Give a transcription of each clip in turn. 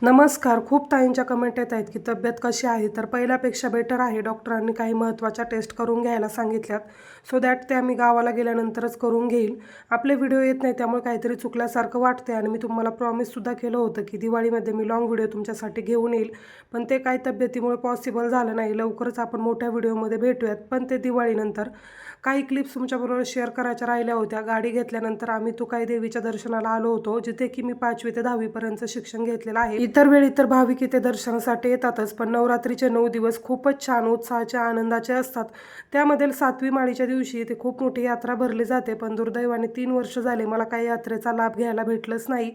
नमस्कार. खूप ताईंच्या कमेंट येत आहेत की तब्येत कशी आहे? तर पहिल्यापेक्षा बेटर आहे. डॉक्टरांनी काही महत्त्वाच्या टेस्ट करून घ्यायला सांगितल्यात. सो दॅट त्या मी गावाला गेल्यानंतरच करून घेईल. आपले व्हिडिओ येत नाही त्यामुळे काहीतरी चुकल्यासारखं वाटते आणि मी तुम्हाला प्रॉमिससुद्धा केलं होतं की दिवाळीमध्ये मी लाँग व्हिडिओ तुमच्यासाठी घेऊन येईल. पण ते काही तब्येतीमुळे पॉसिबल झालं नाही. लवकरच आपण मोठ्या व्हिडिओमध्ये भेटूयात. पण ते दिवाळीनंतर. काही क्लिप्स तुमच्याबरोबर शेअर करायच्या राहिल्या होत्या. गाडी घेतल्यानंतर आम्ही तुकाई देवीच्या दर्शनाला आलो होतो, जिथे की मी 5वी ते 10वी पर्यंतचं शिक्षण घेतलेलं आहे. इतर वेळी तर भाविक इथे दर्शनासाठी येतातच, पण नवरात्रीचे 9 दिवस खूपच छान उत्साहाचे आनंदाचे असतात. त्यामध्ये 7वी माळीच्या दिवशी इथे खूप मोठी यात्रा भरली जाते, पण दुर्दैवाने 3 वर्ष झाले मला काही यात्रेचा लाभ घ्यायला भेटलंच नाही.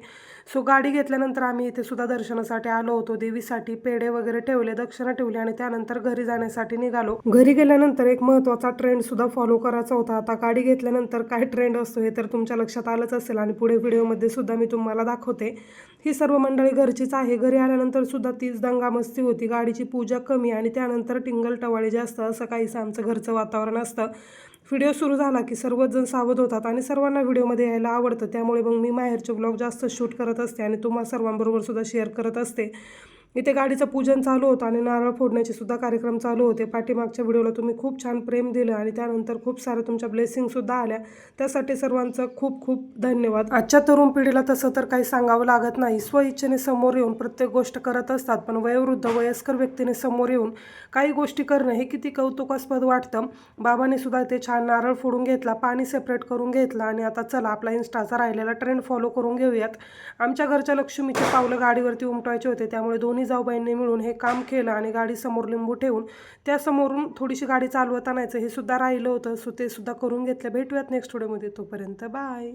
सो गाडी घेतल्यानंतर आम्ही इथे सुद्धा दर्शनासाठी आलो होतो. देवीसाठी पेढे वगैरे ठेवले, दक्षिणा ठेवली आणि त्यानंतर घरी जाण्यासाठी निघालो. घरी गेल्यानंतर एक महत्त्वाचा ट्रेंड सुद्धा फॉलो करायचा होता. आता गाडी घेतल्यानंतर काय ट्रेंड असतो हे तर तुमच्या लक्षात आलंच असेल आणि पुढे व्हिडिओमध्ये सुद्धा मी तुम्हाला दाखवते. ही सर्व मंडळी घरचीच आहे. घरी आल्यानंतर सुद्धा तीच दंगामस्ती होती. गाडीची पूजा कमी आणि त्यानंतर टिंगल टवाळी जास्त, असं काहीसं आमचं घरचं वातावरण असतं. व्हिडिओ सुरू झाला की सर्वच जण सावध होतात आणि सर्वांना व्हिडिओमध्ये यायला आवडतं. त्यामुळे मग मी माहेरचे व्लॉग जास्त शूट करत असते आणि तुम्हा सर्वांबरोबर सुद्धा शेअर करत असते. इथे गाडीचं पूजन चालू होतं आणि नारळ फोडण्याचे सुद्धा कार्यक्रम चालू होते. पाठीमागच्या व्हिडिओला तुम्ही खूप छान प्रेम दिलं आणि त्यानंतर खूप साऱ्या तुमच्या ब्लेसिंगसुद्धा आल्या. त्यासाठी सर्वांचं खूप खूप धन्यवाद. आजच्या तरुण पिढीला तसं तर काही सांगावं लागत नाही. स्वइच्छेने समोर येऊन प्रत्येक गोष्ट करत असतात, पण वयोवृद्ध वयस्कर व्यक्तीने समोर येऊन काही गोष्टी करणं हे किती कौतुकास्पद वाटतं. बाबांनी सुद्धा ते छान नारळ फोडून घेतला, पाणी सेपरेट करून घेतलं आणि आता चला आपला इन्स्टाचा राहिलेला ट्रेंड फॉलो करून घेऊयात. आमच्या घरच्या लक्ष्मीचे पावलं गाडीवरती उमटवायचे होते, त्यामुळे दोन्ही जाऊबाईंनी मिळून हे काम केलं आणि गाडी समोर लिंबू ठेवून त्यासमोरून थोडीशी गाडी चालवत आणायचं हे सुद्धा राहिलं होतं. सो ते सुद्धा करून घेतलं. भेटूयात नेक्स्ट व्हिडिओमध्ये. तोपर्यंत बाय.